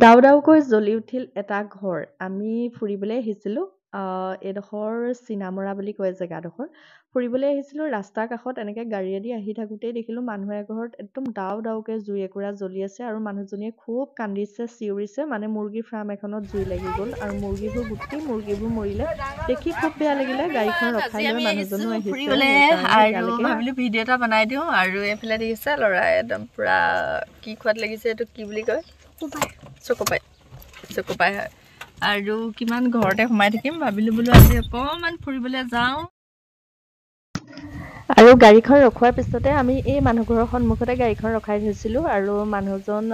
Dao ডাওকৈ জ্বলি উঠিল এটা ঘৰ। আমি ফুৰিবলৈ আহিছিলোঁ। এইডোখৰ চিনামৰা বুলি কয় জেগাডোখৰ। ফুৰিবলৈ আহিছিলোঁ, ৰাস্তাৰ কাষত এনেকৈ গাড়ীয়েদি আহি থাকোঁতেই দেখিলোঁ মানুহ এঘৰত একদম ডাও ডাওকৈ জুই একুৰা জ্বলি আছে আৰু মানুহজনীয়ে খুব কান্দিছে, চিঞৰিছে। মানে মুৰ্গী ফাৰ্ম এখনত জুই লাগি গ'ল আৰু গোটেই মুৰ্গীবোৰ মৰিলে। দেখি খুব বেয়া লাগিলে। গাড়ীখন ৰখাই লৈ মানুহজনো আহিছে, সেইকাৰণে আৰু এতিয়ালৈকে ভাবিলো ভিডিঅ' এটা বনাই দিওঁ। আৰু এইফালে দেখিছে ল'ৰাই একদম পুৰা কি খোৱাত লাগিছে, এইটো কি বুলি কয়, চকুপাই হয়। আৰু কিমান ঘৰতে সোমাই থাকিম, ভাবিলো বোলো আজি অকণমান ফুৰিবলৈ যাওঁ। আৰু গাড়ীখন ৰখোৱাৰ পিছতে আমি এই মানুহঘৰৰ সন্মুখতে গাড়ীখন ৰখাই থৈছিলোঁ আৰু মানুহজন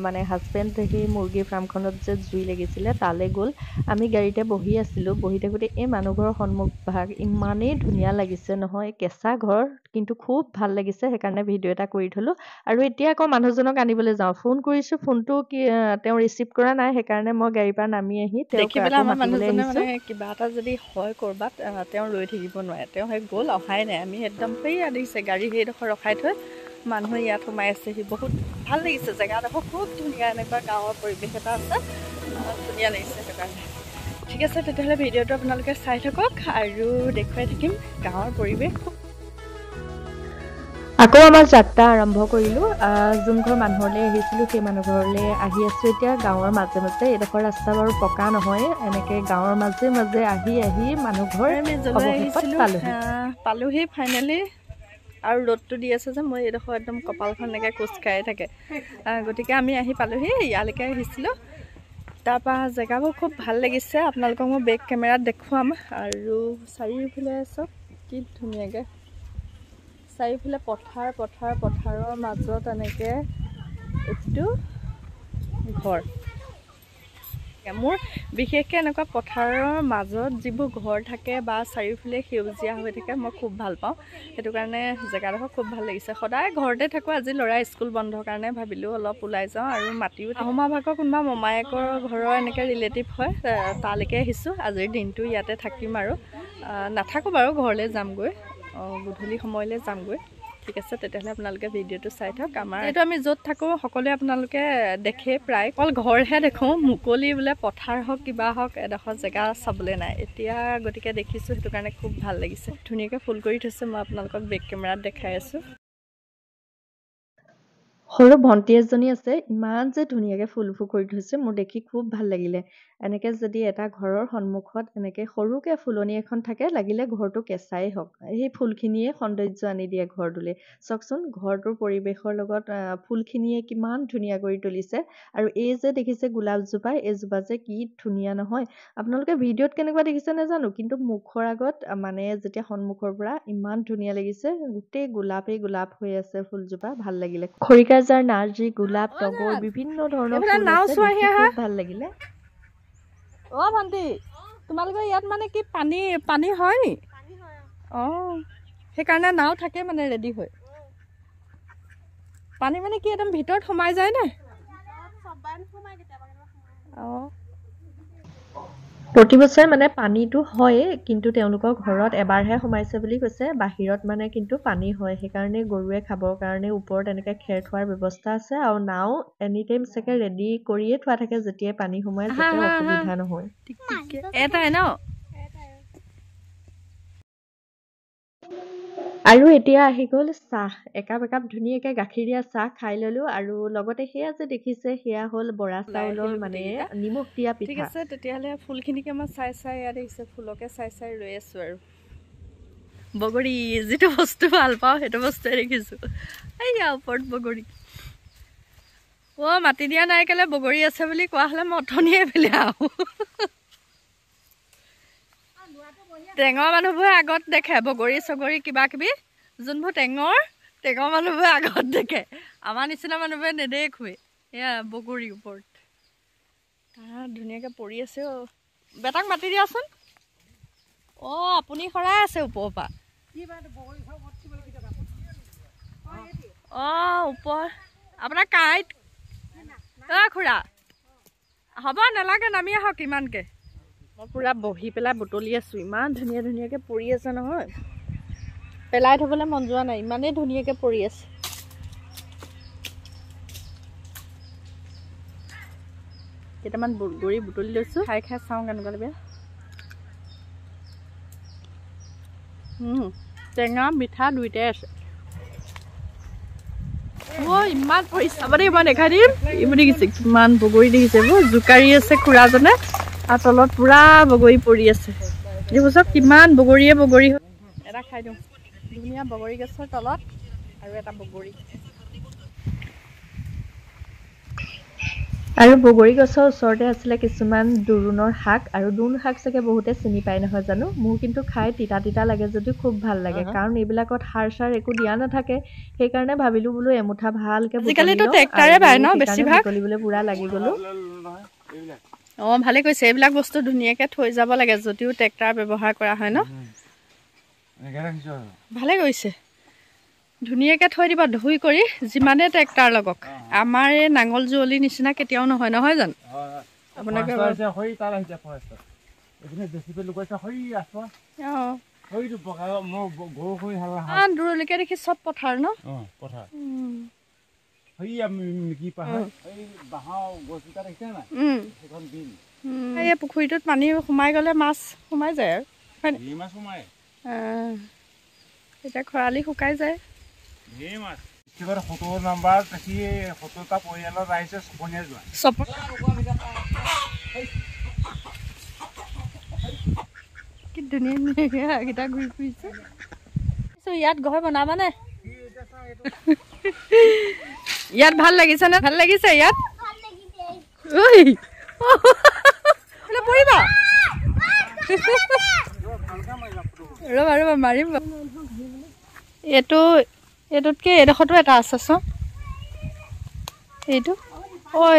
মানে হাজবেণ্ড সেই মুৰ্গী ফাৰ্মখনত যে জুই লাগিছিলে তালৈ গ'ল। আমি গাড়ীতে বহি আছিলোঁ। বহি থাকোঁতে এই মানুহঘৰৰ সন্মুখভাগ ইমানেই ধুনীয়া লাগিছে নহয়, কেঁচা ঘৰ, কিন্তু খুব ভাল লাগিছে। সেইকাৰণে ভিডিঅ' এটা কৰি থলোঁ। আৰু এতিয়া আকৌ মানুহজনক আনিবলৈ যাওঁ। ফোন কৰিছোঁ, ফোনটো তেওঁ ৰিচিভ কৰা নাই। সেইকাৰণে মই গাড়ীৰ পৰা নামি আহি তেওঁক দেখি পেলাই আকৌ আমাৰ মাতিবলৈ মানুহজনে আহিছোঁ। মানে কিবা এটা যদি হয় ক'ৰবাত, তেওঁ ৰৈ থাকিব নোৱাৰে। তেওঁ সেই গ'ল, অহাই নাই। আমি একদম সেয়া দেখিছে গাড়ী সেইডোখৰ ৰখাই থৈ মানুহে ইয়াত সোমাই আছেহি। বহুত ভাল লাগিছে জেগাডোখৰ, খুব ধুনীয়া। এনেকুৱা গাঁৱৰ পৰিৱেশ এটা আছে, ধুনীয়া লাগিছে। সেইটো কাৰণে ঠিক আছে, তেতিয়াহ'লে ভিডিঅ'টো আপোনালোকে চাই থাকক আৰু দেখুৱাই থাকিম গাঁৱৰ পৰিৱেশ। আকৌ আমাৰ যাত্ৰা আৰম্ভ কৰিলোঁ। যোন ঘৰ মানুহলৈ আহিছিলোঁ সেই মানুহ ঘৰলৈ আহি আছোঁ এতিয়া। গাঁৱৰ মাজে মাজে, এইডোখৰ ৰাস্তা বাৰু পকা নহয়, এনেকৈ গাঁৱৰ মাজে মাজে আহি আহি মানুহ ঘৰ আমি যলৈ অৱশেষত আহিছিলোঁ পালোহি ফাইনেলি। আৰু ৰ'দটো দি আছে যে মই এইডোখৰ একদম কপালখন এনেকৈ কোচকাই থাকে। গতিকে আমি আহি পালোহি, ইয়ালৈকে আহিছিলোঁ। তাৰপৰা জেগাবোৰ খুব ভাল লাগিছে, আপোনালোকক মই বেক কেমেৰাত দেখুৱাম। আৰু চাৰিওফালে চব কি ধুনীয়াকৈ, চাৰিওফালে পথাৰৰ মাজত এনেকৈ এইটো ঘৰ। মোৰ বিশেষকৈ এনেকুৱা পথাৰৰ মাজত যিবোৰ ঘৰ থাকে বা চাৰিওফালে সেউজীয়া হৈ থাকে, মই খুব ভাল পাওঁ। সেইটো কাৰণে জেগাডোখৰ খুব ভাল লাগিছে। সদায় ঘৰতে থাকোঁ, আজি ল'ৰা স্কুল বন্ধৰ কাৰণে ভাবিলোঁ অলপ ওলাই যাওঁ। আৰু মাতিও আহোমা ভাগৰ কোনোবা মমায়েকৰ ঘৰৰ এনেকৈ ৰিলেটিভ হয়, তালৈকে আহিছোঁ। আজিৰ দিনটো ইয়াতে থাকিম আৰু নাথাকোঁ বাৰু, ঘৰলৈ যামগৈ, গধূলি সময়লৈ যামগৈ। ঠিক আছে, তেতিয়াহ'লে আপোনালোকে ভিডিঅ'টো চাই থাকক। এইটো আমি য'ত থাকোঁ সকলোৱে আপোনালোকে দেখে, প্ৰায় অকল ঘৰহে দেখোঁ, মুকলি বোলে পথাৰ হওক কিবা হওক এডোখৰ জেগা চাবলৈ নাই এতিয়া। গতিকে দেখিছোঁ, সেইটো কাৰণে খুব ভাল লাগিছে। ধুনীয়াকৈ ফুল কৰি থৈছে, মই আপোনালোকক বেক কেমেৰাত দেখাই আছোঁ। সৰু ভণ্টি এজনী আছে, ইমান যে ধুনীয়াকৈ ফুল কৰি থৈছে, মোৰ দেখি খুব ভাল লাগিলে। এনেকৈ যদি এটা ঘৰৰ সন্মুখত এনেকৈ সৰুকৈ ফুলনি এখন থাকে, লাগিলে ঘৰটো কেঁচাই হওক, সেই ফুলখিনিয়ে সৌন্দৰ্য আনি দিয়ে ঘৰটোলৈ। চাওকচোন, ঘৰটোৰ পৰিৱেশৰ লগত ফুলখিনিয়ে কিমান ধুনীয়া কৰি তুলিছে। আৰু এই যে দেখিছে গোলাপজোপা, এইজোপা যে কি ধুনীয়া নহয়। আপোনালোকে ভিডিঅ'ত কেনেকুৱা দেখিছে নাজানো, কিন্তু মুখৰ আগত মানে যেতিয়া সন্মুখৰ পৰা ইমান ধুনীয়া লাগিছে। গোটেই গোলাপেই গোলাপ হৈ আছে ফুলজোপা, ভাল লাগিলে। খৰিকাজাৰ, নাৰ্জী, গোলাপ, তগৰ, বিভিন্ন ধৰণৰ এইফালে ফুল নাও আছে, চোৱাহি দেখি আহা। খুব ভাল লাগিলে। ভণ্টি, তোমালোকৰ ইয়াত মানে কি পানী হয় নি? সেইকাৰণে নাও থাকে মানে ৰেডি হৈ। পানী মানে কি একদম ভিতৰত সোমাই যায় নে? প্ৰতি বছৰে মানে পানীটো হয়, কিন্তু তেওঁলোকৰ ঘৰত এবাৰহে সোমাইছে বুলি কৈছে। বাহিৰত মানে কিন্তু পানী হয়, সেইকাৰণে গৰুৱে খাবৰ কাৰণে ওপৰত এনেকৈ খেৰ থোৱাৰ ব্যৱস্থা আছে। আৰু নাও এনি টাইম চাগে ৰেডি কৰিয়ে থোৱা থাকে, যেতিয়াই পানী সোমায় যাতে অসুবিধা নহয়। এটাই ন? আৰু এতিয়া আহি গ'ল চাহ। একাপ ধুনীয়াকৈ গাখীৰ দিয়া চাহ খাই ল'লোঁ। আৰু লগতে সেয়া যে দেখিছে, সেয়া হ'ল বৰা চাউলৰ মানে নিমখ দিয়া পিঠা। ঠিক আছে, তেতিয়াহ'লে ফুলখিনিকে মই চাই ইয়াত দেখিছে, ফুলকে চাই ৰৈ আছোঁ। আৰু বগৰী, যিটো বস্তু ভাল পাওঁ সেইটো বস্তুৱে দেখিছোঁ। এইয়া ওপৰত বগৰী। মাতি দিয়া নাই কেলে, বগৰী আছে বুলি কোৱা হ'লে মই অথনিয়ে পেলাই আহোঁ। টেঙৰ মানুহবোৰে আগত দেখে বগৰী চগৰী কিবা কিবি, যোনবোৰ টেঙৰ মানুহবোৰে আগত দেখে। আমাৰ নিচিনা মানুহবোৰে নেদেখোৱে। এয়া বগৰী ওপৰত ধুনীয়াকৈ পৰি আছে। বেটাক মাতি দিয়াচোন। আপুনি শৰাই আছে ওপৰৰ পৰা। ওপৰ আপোনাৰ কাঁইট। খুৰা হ'ব, নালাগে, নামি আহক ইমানকৈ। মই পুৰা বহি পেলাই বুটলি আছোঁ। ইমান ধুনীয়াকৈ পৰি আছে নহয়, পেলাই থ'বলৈ মন যোৱা নাই, ইমানেই ধুনীয়াকৈ পৰি আছে। কেইটামান বগৰী বুটলি লৈছোঁ খাই খাই চাওঁ কেনেকুৱা লাগে টেঙা মিঠা দুইটাই আছে ইমান পৰিছে আপুনি মই দেখাই দিম ইমান দেখিছে কিমান বগৰী দেখিছে জোকাৰি আছে খুৰাজনে আৰু তলত পুৰা বগৰী পৰি আছে এইবোৰ চব কিমান বগৰীয়ে বগৰী এটা খাই দিওঁ ধুনীয়া বগৰী গছৰ তলত আৰু এটা বগৰী আৰু বগৰী গছৰ ওচৰতে আছিলে কিছুমান দুৰুণৰ শাক আৰু দুৰুণ শাক চাগে বহুতে চিনি পায় নহয় জানো মোৰ কিন্তু খাই তিতা তিতা লাগে যদিও খুব ভাল লাগে কাৰণ এইবিলাকত সাৰ চাৰ একো দিয়া নাথাকে সেইকাৰণে ভাবিলো বোলো এমুঠা ভালকে আজিকালিতো ট্ৰেক্টাৰে বায় ন বেছিভাগ বুটলিবলৈ পুৰা লাগি গলো ভালে কৈছে এইবিলাক বস্তু ধুনীয়াকে থৈ যাব লাগে যদিও ট্ৰেক্টাৰ ব্যৱহাৰ কৰা হয় ন ভালে কৰিছে ধুনীয়াকে থৈ দিবা ধুই কৰি যিমানে ট্ৰেক্টাৰ লগক আমাৰ এই নাঙল জুৱলি নিচিনা কেতিয়াও নহয় নহয় জানো আপোনালোকে দূৰলৈকে দেখি চব পথাৰ ন এই পুখুৰীটোত পানী সোমাই গ'লে মাছ সোমাই যায় আৰু এতিয়া খৰালি শুকাই যায় কি ধুনীয়া কেইটা ঘূৰি ফুৰিছে ইয়াত ঘৰ বনাবানে ইয়াত ভাল লাগিছে নে ভাল লাগিছে ইয়াত পৰিবা ৰবা ৰবা মাৰিম এইটোতকে এডোখৰতো এটা আছে চ এইটো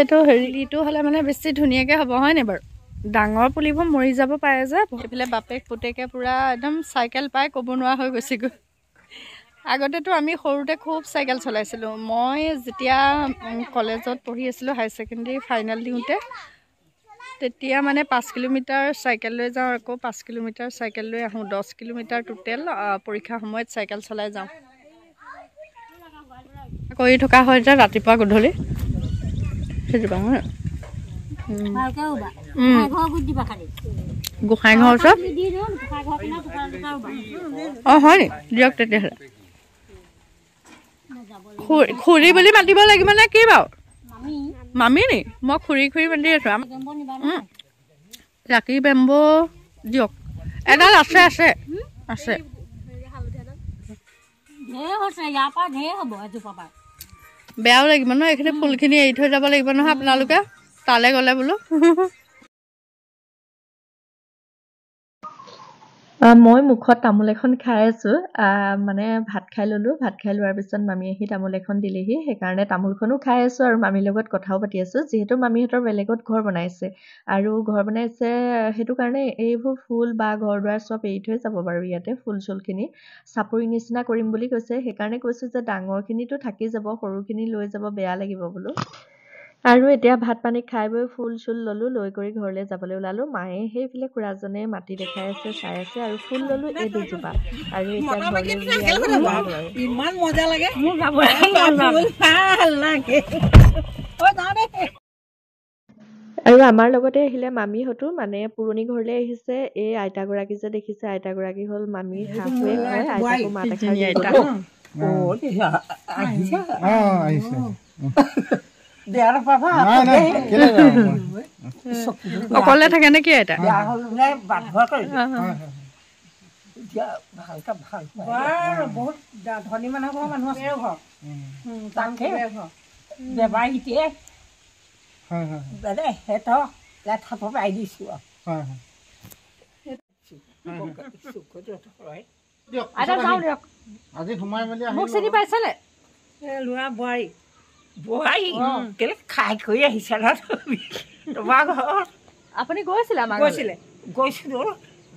এইটো হেৰিটো হ'লে মানে বেছি ধুনীয়াকৈ হ'ব হয়নে বাৰু ডাঙৰ পুলিবোৰ মৰি যাব পাৰে যে এইফালে বাপেক পুতেকে পুৰা একদম চাইকেল পাই ক'ব নোৱাৰা হৈ গৈছেগৈ আগতেতো আমি সৰুতে খুব চাইকেল চলাইছিলোঁ মই যেতিয়া কলেজত পঢ়ি আছিলোঁ হাই ছেকেণ্ডেৰী ফাইনেল দিওঁতে তেতিয়া মানে 5 কিলোমিটাৰ চাইকেল লৈ যাওঁ আকৌ 5 কিলোমিটাৰ চাইকেল লৈ আহোঁ 10 কিলোমিটাৰ টোটেল পৰীক্ষাৰ সময়ত চাইকেল চলাই যাওঁ কৰি থকা হয় যে ৰাতিপুৱা গধূলি সেইটো পাওঁ গোসাঁই ঘৰ ওচৰত হয় দিয়ক তেতিয়াহ'লে খুৰী বুলি মাতিব লাগিব নে কি বাৰু মামী নি মই খুৰী মাতি আছো ৰাখি বেম্ব দিয়ক এডাল আছে আছে আছে বেয়াও লাগিব ন এইখিনি ফুলখিনি এৰি থৈ যাব লাগিব নহয় আপোনালোকে তালৈ গ'লে বোলো মই মুখত তামোল এখন খাই আছো মানে ভাত খাই ললো ভাত খাই লোৱাৰ পিছত মামী আহি তামোল এখন দিলেহি সেইকাৰণে তামোলখনো খাই আছো আৰু মামীৰ লগত কথাও পাতি আছো যিহেতু মামীহঁতৰ বেলেগত ঘৰ বনাইছে আৰু ঘৰ বনাইছে সেইটো কাৰণে এইবোৰ ফুল বা ঘৰ দুৱাৰ চব এৰি থৈ যাব বাৰু ইয়াতে ফুল চুলখিনি চাপৰি নিচিনা কৰিম বুলি কৈছে সেইকাৰণে কৈছো যে ডাঙৰখিনিতো থাকি যাব সৰুখিনি লৈ যাব বেয়া লাগিব বোলো আৰু এতিয়া ভাত পানী খাই বৈ ফুল চুল ললো লৈ কৰি ঘৰলৈ যাবলৈ ওলালো মায়ে সেইফালে খুৰাজনে মাটি দেখাই আছে চাই আছে আৰু ফুল ললো এই দুজোপা আৰু এতিয়া ইমান মজা লাগে আৰু আমাৰ লগতে আহিলে মামীহঁতো মানে পুৰণি ঘৰলৈ আহিছে এই আইতাগৰাকী যে দেখিছে আইতাগৰাকী হ'ল মামীৰ শাহুৱে হয় আইতাকো মাত অকলে থাকে নেকি এটা বহুত ধনী মানুহ চিনি পাইছিলে ল'ৰা বোৱাৰী কেলে খাই কৰি আহিছে তোমাৰ ঘৰত আপুনি গৈছিলে আমাৰ গৈছিলে গৈছিলো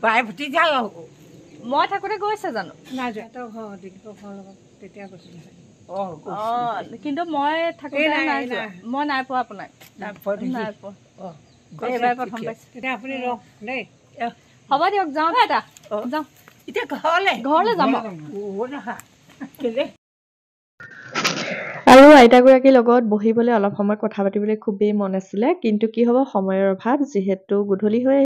বাই ভতি যায় মই থাকোঁতে গৈছে জানো নাই যোৱা ঘৰ লগত তেতিয়া গৈছিলে কিন্তু মই থাকোঁতে মই নাই পোৱা আপোনাক নাই পোৱা এইবাৰ প্ৰথম পাইছোঁ তেতিয়া আপুনি ৰখ দেই হ'ব দিয়ক যাওঁ এটা যাওঁ এতিয়া ঘৰলৈ যাম কেলে আৰু আইতাগৰাকীৰ লগত বহিবলৈ অলপ সময় কথা পাতিবলৈ খুবেই মন আছিলে, কিন্তু কি হ'ব সময়ৰ অভাৱ, যিহেতু গধূলি হৈ